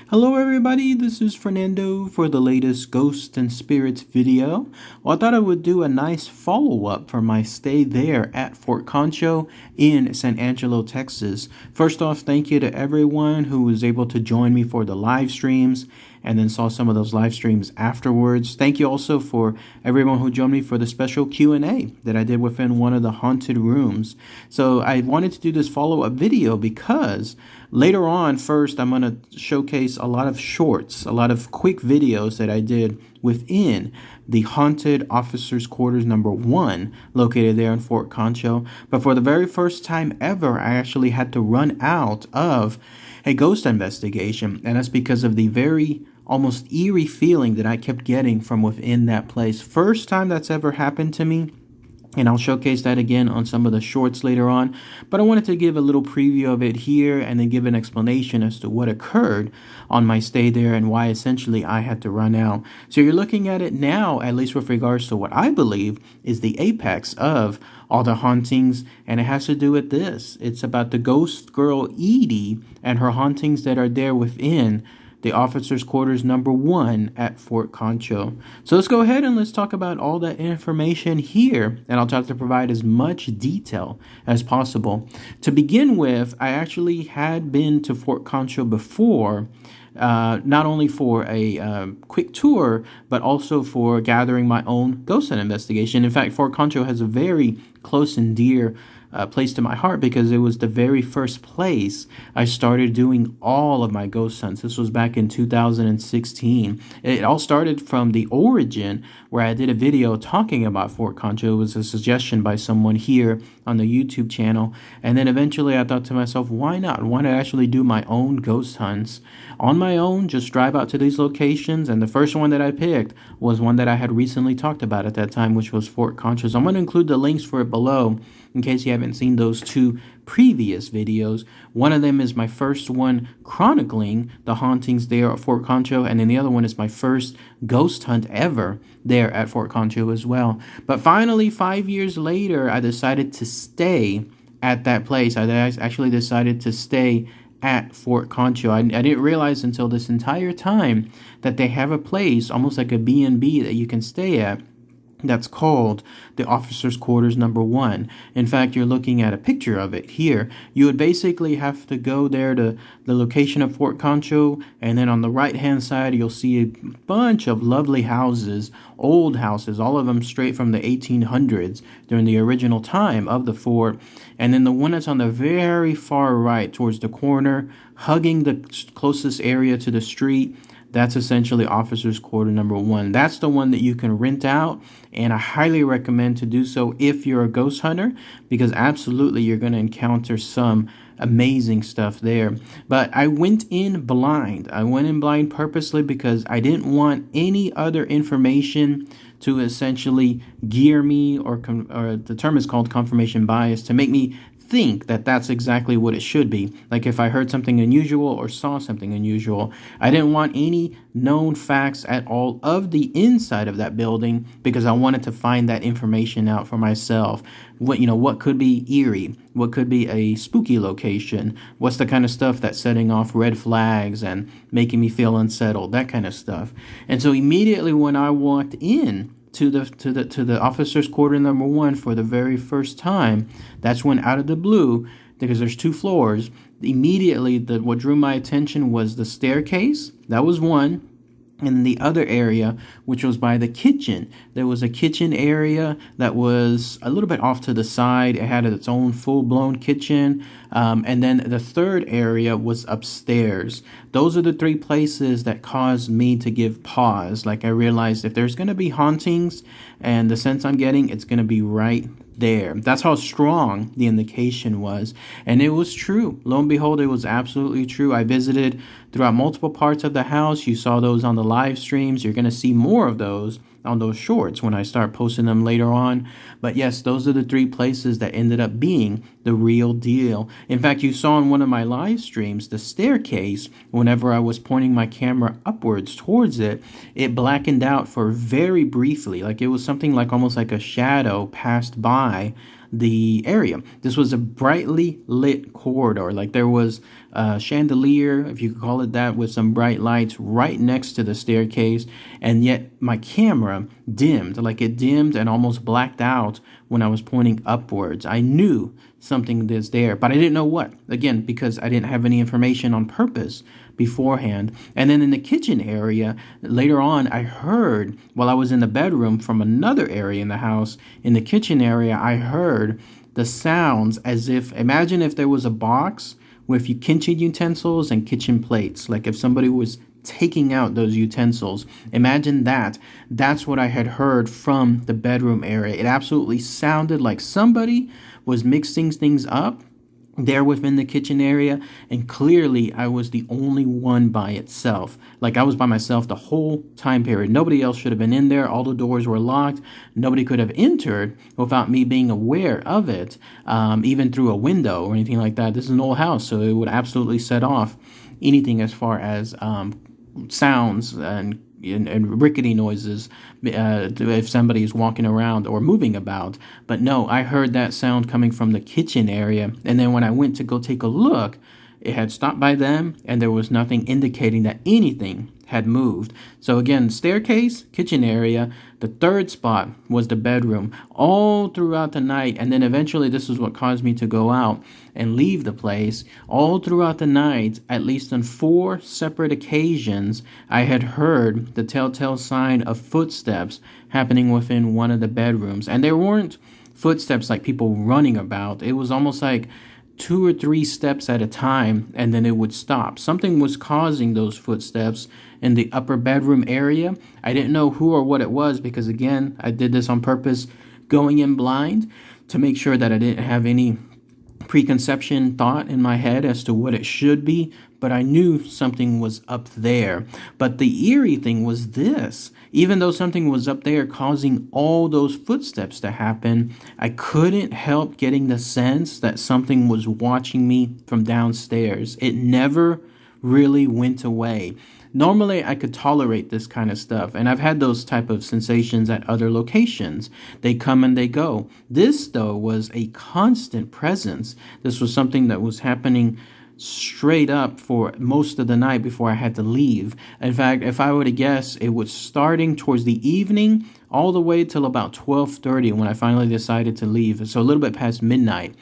Hello everybody, this is Fernando for the latest Ghosts and Spirits video. Well, I thought I would do a nice follow-up for my stay there at Fort Concho in San Angelo, Texas. First off, thank you to everyone who was able to join me for the live streams and then saw some of those live streams afterwards. Thank you also for everyone who joined me for the special Q&A that I did within one of the haunted rooms. So I wanted to do this follow-up video because later on, first, I'm going to showcase a lot of shorts, a lot of quick videos that I did within the Haunted Officers Quarters #1 located there in Fort Concho. But for the very first time ever, I actually had to run out of a ghost investigation, and that's because of the very almost eerie feeling that I kept getting from within that place. First time that's ever happened to me, and I'll showcase that again on some of the shorts later on. But I wanted to give a little preview of it here and then give an explanation as to what occurred on my stay there and why essentially I had to run out. So you're looking at it now, at least with regards to what I believe is the apex of all the hauntings, and it has to do with this. It's about the ghost girl Edie and her hauntings that are there within the officers' quarters #1 at Fort Concho. So let's go ahead and let's talk about all that information here, and I'll try to provide as much detail as possible. To begin with, I actually had been to Fort Concho before, not only for a quick tour, but also for gathering my own ghost hunt investigation. In fact, Fort Concho has a very close and dear place to my heart because it was the very first place I started doing all of my ghost hunts. This was back in 2016. It all started from the origin where I did a video talking about Fort Concho. It was a suggestion by someone here on the YouTube channel. And then eventually I thought to myself, why not? Why not actually do my own ghost hunts on my own, just drive out to these locations? And the first one that I picked was one that I had recently talked about at that time, which was Fort Concho. So I'm going to include the links for it below in case you haven't seen those two previous videos. One of them is my first one chronicling the hauntings there at Fort Concho, and then the other one is my first ghost hunt ever there at Fort Concho as well. But finally, 5 years later, I decided to stay at that place. I actually decided to stay at Fort Concho. I didn't realize until this entire time that they have a place, almost like a B&B that you can stay at, that's called the Officers' Quarters #1. In fact, you're looking at a picture of it here. You would basically have to go there to the location of Fort Concho, and then on the right-hand side, you'll see a bunch of lovely houses, old houses, all of them straight from the 1800s during the original time of the fort. And then the one that's on the very far right towards the corner, hugging the closest area to the street, that's essentially Officers' Quarter #1. That's the one that you can rent out, and I highly recommend to do so if you're a ghost hunter, because absolutely you're going to encounter some amazing stuff there. But I went in blind. I went in blind purposely because I didn't want any other information to essentially gear me, or the term is called confirmation bias, to make me think that that's exactly what it should be. Like if I heard something unusual or saw something unusual, I didn't want any known facts at all of the inside of that building because I wanted to find that information out for myself. What could be eerie? What could be a spooky location? What's the kind of stuff that's setting off red flags and making me feel unsettled? That kind of stuff. And so immediately when I walked in to the Officers' Quarter #1 for the very first time, that's when out of the blue, because there's 2 floors, immediately what drew my attention was the staircase. That was one. In the other area, which was by the kitchen, there was a kitchen area that was a little bit off to the side. It had its own full-blown kitchen. And then the third area was upstairs. Those are the 3 places that caused me to give pause. Like I realized if there's going to be hauntings, and the sense I'm getting, it's going to be right there. That's how strong the indication was. And it was true. Lo and behold, it was absolutely true. I visited throughout multiple parts of the house. You saw those on the live streams. You're going to see more of those on those shorts when I start posting them later on. But yes, those are the 3 places that ended up being the real deal. In fact, you saw in one of my live streams, the staircase, whenever I was pointing my camera upwards towards it, it blackened out for very briefly. Like it was something like almost like a shadow passed by the area. This was a brightly lit corridor. Like there was chandelier, if you could call it that, with some bright lights right next to the staircase. And yet my camera dimmed, like it dimmed and almost blacked out when I was pointing upwards. I knew something is there, but I didn't know what. Again, because I didn't have any information on purpose beforehand. And then in the kitchen area, later on, I heard while I was in the bedroom from another area in the house, in the kitchen area, I heard the sounds as if, imagine if there was a box with kitchen utensils and kitchen plates, like if somebody was taking out those utensils. Imagine that. That's what I had heard from the bedroom area. It absolutely sounded like somebody was mixing things up there within the kitchen area, and clearly I was the only one by itself. Like I was by myself the whole time period. Nobody else should have been in there. All the doors were locked. Nobody could have entered without me being aware of it, even through a window or anything like that. This is an old house, so it would absolutely set off anything as far as sounds and rickety noises if somebody is walking around or moving about. But no, I heard that sound coming from the kitchen area. And then when I went to go take a look, it had stopped by them and there was nothing indicating that anything had moved. So again, staircase, kitchen area. The third spot was the bedroom all throughout the night. And then eventually this is what caused me to go out and leave the place. All throughout the night, at least on 4 separate occasions, I had heard the telltale sign of footsteps happening within one of the bedrooms. And there weren't footsteps like people running about. It was almost like 2 or 3 steps at a time, and then it would stop. Something was causing those footsteps in the upper bedroom area. I didn't know who or what it was because, again, I did this on purpose, going in blind to make sure that I didn't have any preconception thought in my head as to what it should be, but I knew something was up there. But the eerie thing was this. Even though something was up there causing all those footsteps to happen, I couldn't help getting the sense that something was watching me from downstairs. It never really went away. Normally, I could tolerate this kind of stuff, and I've had those type of sensations at other locations. They come and they go. This, though, was a constant presence. This was something that was happening straight up for most of the night before I had to leave. In fact, if I were to guess, it was starting towards the evening all the way till about 12:30 when I finally decided to leave. So a little bit past midnight.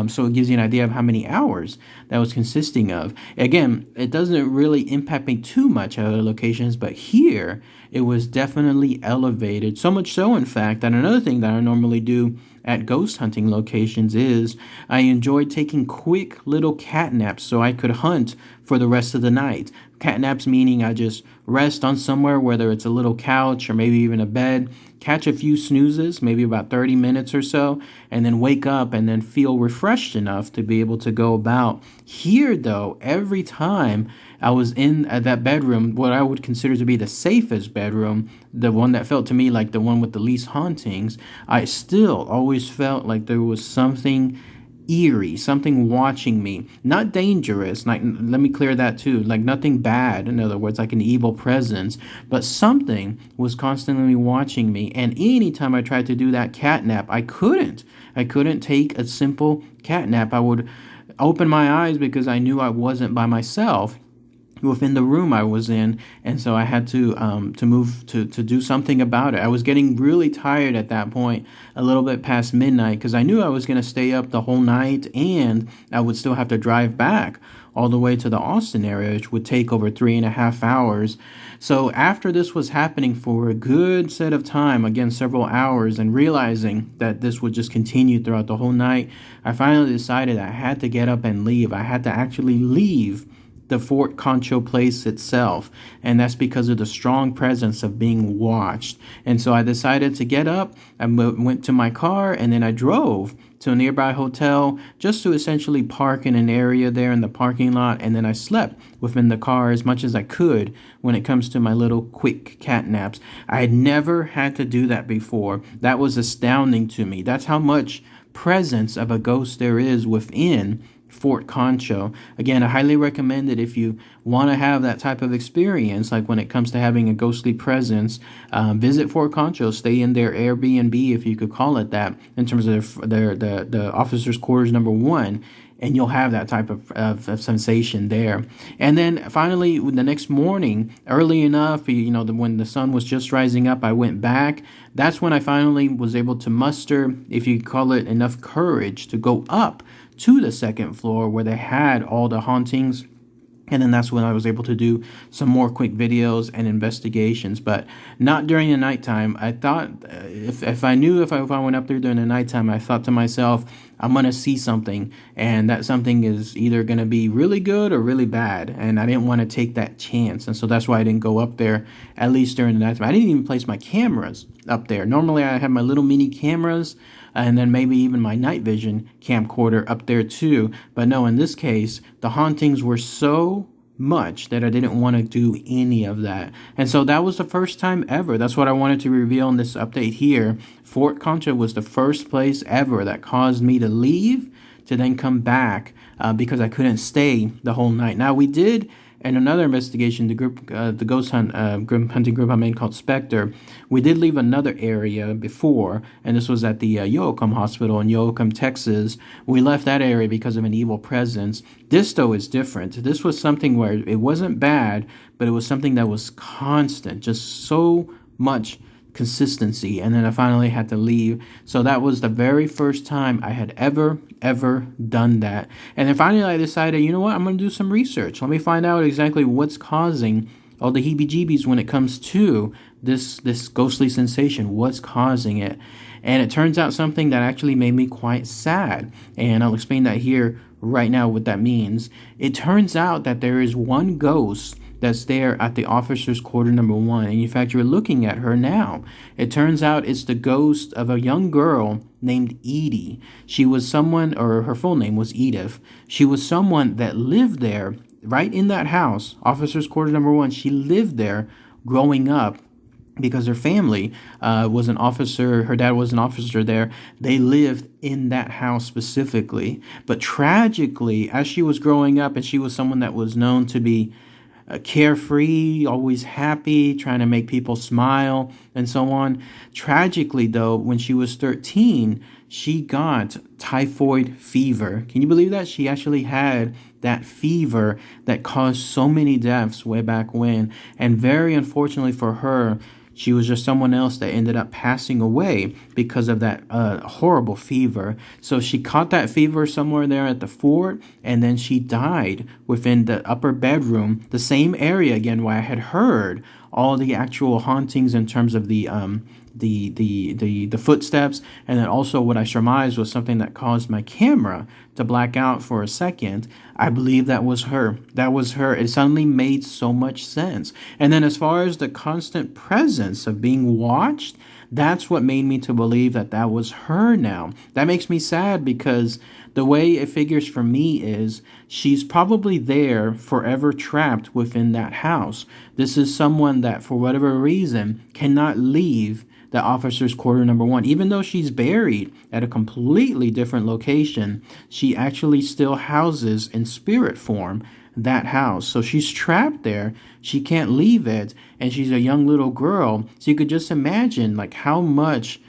So it gives you an idea of how many hours that was consisting of. Again, it doesn't really impact me too much at other locations, but here it was definitely elevated. So much so, in fact, that another thing that I normally do at ghost hunting locations is I enjoy taking quick little cat naps so I could hunt for the rest of the night. Cat naps meaning I just rest on somewhere, whether it's a little couch or maybe even a bed, catch a few snoozes, maybe about 30 minutes or so, and then wake up and then feel refreshed enough to be able to go about. Here, though, every time I was in that bedroom, what I would consider to be the safest bedroom, the one that felt to me like the one with the least hauntings, I still always felt like there was something eerie, something watching me. Not dangerous, like, let me clear that too, like nothing bad, in other words, like an evil presence, but something was constantly watching me. And anytime I tried to do that cat nap, I couldn't take a simple cat nap. I would open my eyes because I knew I wasn't by myself within the room I was in, and so I had to move to do something about it. I was getting really tired at that point, a little bit past midnight, because I knew I was going to stay up the whole night, and I would still have to drive back all the way to the Austin area, which would take over 3.5 hours. So after this was happening for a good set of time, again, several hours, and realizing that this would just continue throughout the whole night, I finally decided I had to get up and leave. I had to actually leave the Fort Concho place itself, and that's because of the strong presence of being watched. And so I decided to get up, I went to my car, and then I drove to a nearby hotel just to essentially park in an area there in the parking lot, and then I slept within the car as much as I could when it comes to my little quick cat naps. I had never had to do that before. That was astounding to me. That's how much presence of a ghost there is within Fort Concho. Again, I highly recommend it if you want to have that type of experience, like when it comes to having a ghostly presence. Visit Fort Concho, stay in their Airbnb, if you could call it that, in terms of the officers' quarters number 1. and you'll have that type of sensation there. And then finally, the next morning, early enough, when the sun was just rising up, I went back. That's when I finally was able to muster, if you call it, enough courage to go up to the second floor where they had all the hauntings. And then that's when I was able to do some more quick videos and investigations, but not during the nighttime. I thought if I knew if I went up there during the nighttime, I thought to myself, I'm going to see something, and that something is either going to be really good or really bad. And I didn't want to take that chance. And so that's why I didn't go up there, at least during the nighttime. I didn't even place my cameras up there. Normally I have my little mini cameras, and then maybe even my night vision camcorder up there too. But no, in this case, the hauntings were so much that I didn't want to do any of that. And so that was the first time ever. That's what I wanted to reveal in this update here. Fort Concho was the first place ever that caused me to leave to then come back because I couldn't stay the whole night. Now, we did, in another investigation, the ghost hunting group I'm in called Spectre, we did leave another area before, and this was at the Yoakum Hospital in Yoakum, Texas. We left that area because of an evil presence. This, though, is different. This was something where it wasn't bad, but it was something that was constant, just so much consistency. And then I finally had to leave. So that was the very first time I had ever done that. And then finally I decided, you know what, I'm going to do some research. Let me find out exactly what's causing all the heebie-jeebies when it comes to this ghostly sensation. What's causing it? And it turns out something that actually made me quite sad. And I'll explain that here right now, what that means. It turns out that there is one ghost that's there at the officer's quarter number 1. And in fact, you're looking at her now. It turns out it's the ghost of a young girl named Edie. She was someone, or her full name was Edith. She was someone that lived there, right in that house, officer's quarter number 1. She lived there growing up because her family was an officer. Her dad was an officer there. They lived in that house specifically. But tragically, as she was growing up, and she was someone that was known to be carefree, always happy, trying to make people smile, and so on. Tragically, though, when she was 13, she got typhoid fever. Can you believe that? She actually had that fever that caused so many deaths way back when. And very unfortunately for her, she was just someone else that ended up passing away because of that horrible fever. So she caught that fever somewhere there at the fort, and then she died within the upper bedroom, the same area again where I had heard all the actual hauntings in terms of the footsteps, and then also what I surmised was something that caused my camera to black out for a second. I believe that was her. That was her. It suddenly made so much sense. And then as far as the constant presence of being watched, that's what made me to believe that that was her now. That makes me sad because the way it figures for me is she's probably there forever trapped within that house. This is someone that for whatever reason cannot leave the officer's quarter number 1. Even though she's buried at a completely different location, she actually still houses in spirit form that house. So she's trapped there. She can't leave it. And she's a young little girl. So you could just imagine like how much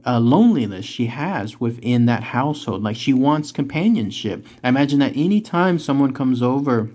loneliness she has within that household. Like she wants companionship. I imagine that anytime someone comes over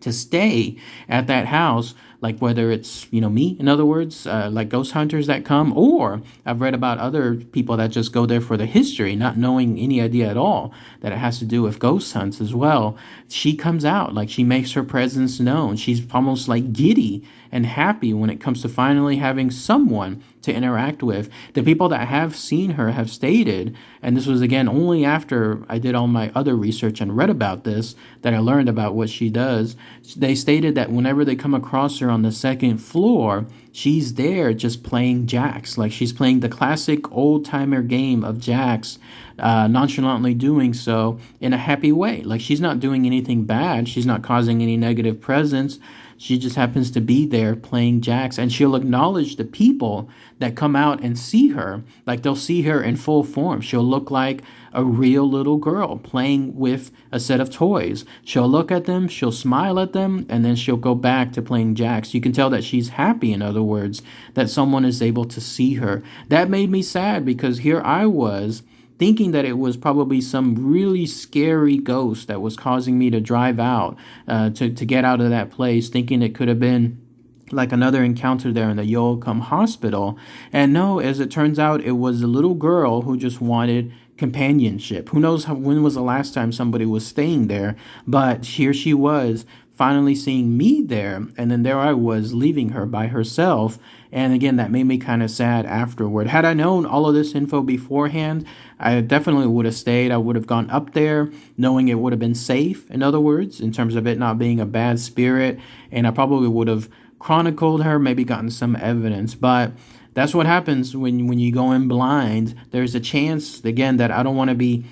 to stay at that house, like whether it's, me, in other words, like ghost hunters that come, or I've read about other people that just go there for the history, not knowing any idea at all that it has to do with ghost hunts as well. She comes out, like she makes her presence known. She's almost like giddy and happy when it comes to finally having someone to interact with. The people that have seen her have stated, and this was again only after I did all my other research and read about this, that I learned about what she does. They stated that whenever they come across her on the second floor, she's there just playing jacks. Like she's playing the classic old-timer game of jacks, nonchalantly doing so in a happy way. Like she's not doing anything bad. She's not causing any negative presence. She just happens to be there playing jacks, and she'll acknowledge the people that come out and see her. Like they'll see her in full form. She'll look like a real little girl playing with a set of toys. She'll look at them, she'll smile at them, and then she'll go back to playing jacks. You can tell that she's happy, in other words, that someone is able to see her. That made me sad because here I was thinking that it was probably some really scary ghost that was causing me to drive out, to get out of that place, thinking it could have been like another encounter there in the Yoakum Hospital. And no, as it turns out, it was a little girl who just wanted companionship. Who knows when was the last time somebody was staying there, but here she was finally seeing me there, and then there I was leaving her by herself. And again, that made me kind of sad afterward. Had I known all of this info beforehand, I definitely would have stayed. I would have gone up there knowing it would have been safe, in other words, in terms of it not being a bad spirit, and I probably would have chronicled her, maybe gotten some evidence. But that's what happens when you go in blind. There's a chance, again, that I don't want to be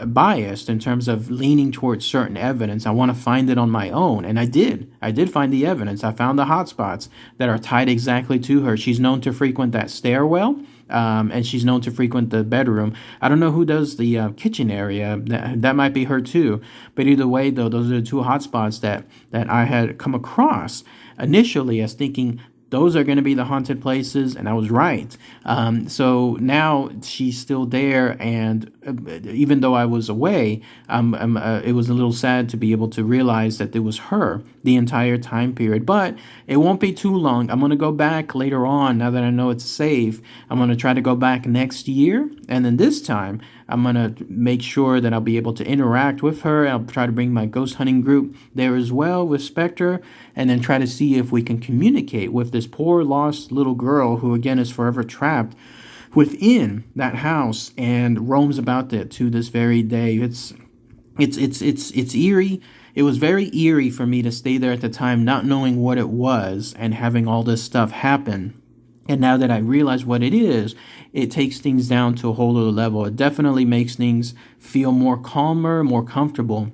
biased in terms of leaning towards certain evidence. I want to find it on my own, and I did find the evidence. I found the hotspots that are tied exactly to her. She's known to frequent that stairwell, and she's known to frequent the bedroom. I don't know who does the kitchen area. That might be her too. But either way, though, those are the two hotspots that I had come across initially as thinking those are going to be the haunted places, and I was right. So now she's still there, and even though I was away, it was a little sad to be able to realize that it was her the entire time period. But it won't be too long. I'm going to go back later on, now that I know it's safe. I'm going to try to go back next year, and then this time I'm going to make sure that I'll be able to interact with her. I'll try to bring my ghost hunting group there as well with Spectre, and then try to see if we can communicate with this poor lost little girl who, again, is forever trapped within that house and roams about it to this very day. It's eerie. It was very eerie for me to stay there at the time, not knowing what it was and having all this stuff happen. And now that I realize what it is, it takes things down to a whole other level. It definitely makes things feel more calmer, more comfortable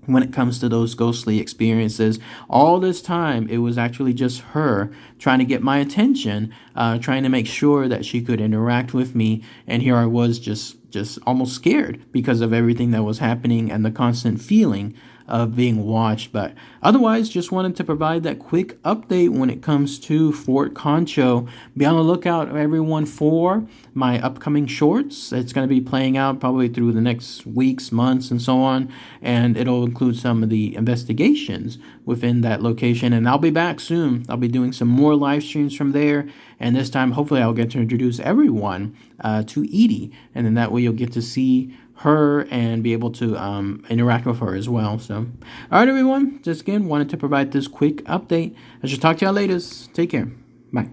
when it comes to those ghostly experiences. All this time, it was actually just her trying to get my attention, trying to make sure that she could interact with me. And here I was just almost scared because of everything that was happening and the constant feeling of being watched. But otherwise, just wanted to provide that quick update when it comes to Fort Concho. Be on the lookout, everyone, for my upcoming shorts. It's going to be playing out probably through the next weeks, months, and so on. And it'll include some of the investigations within that location. And I'll be back soon. I'll be doing some more live streams from there. And this time, hopefully, I'll get to introduce everyone to Edie. And then that way you'll get to see her and be able to interact with her as well. So, all right, everyone. Just again, wanted to provide this quick update. I should talk to y'all later. Take care. Bye.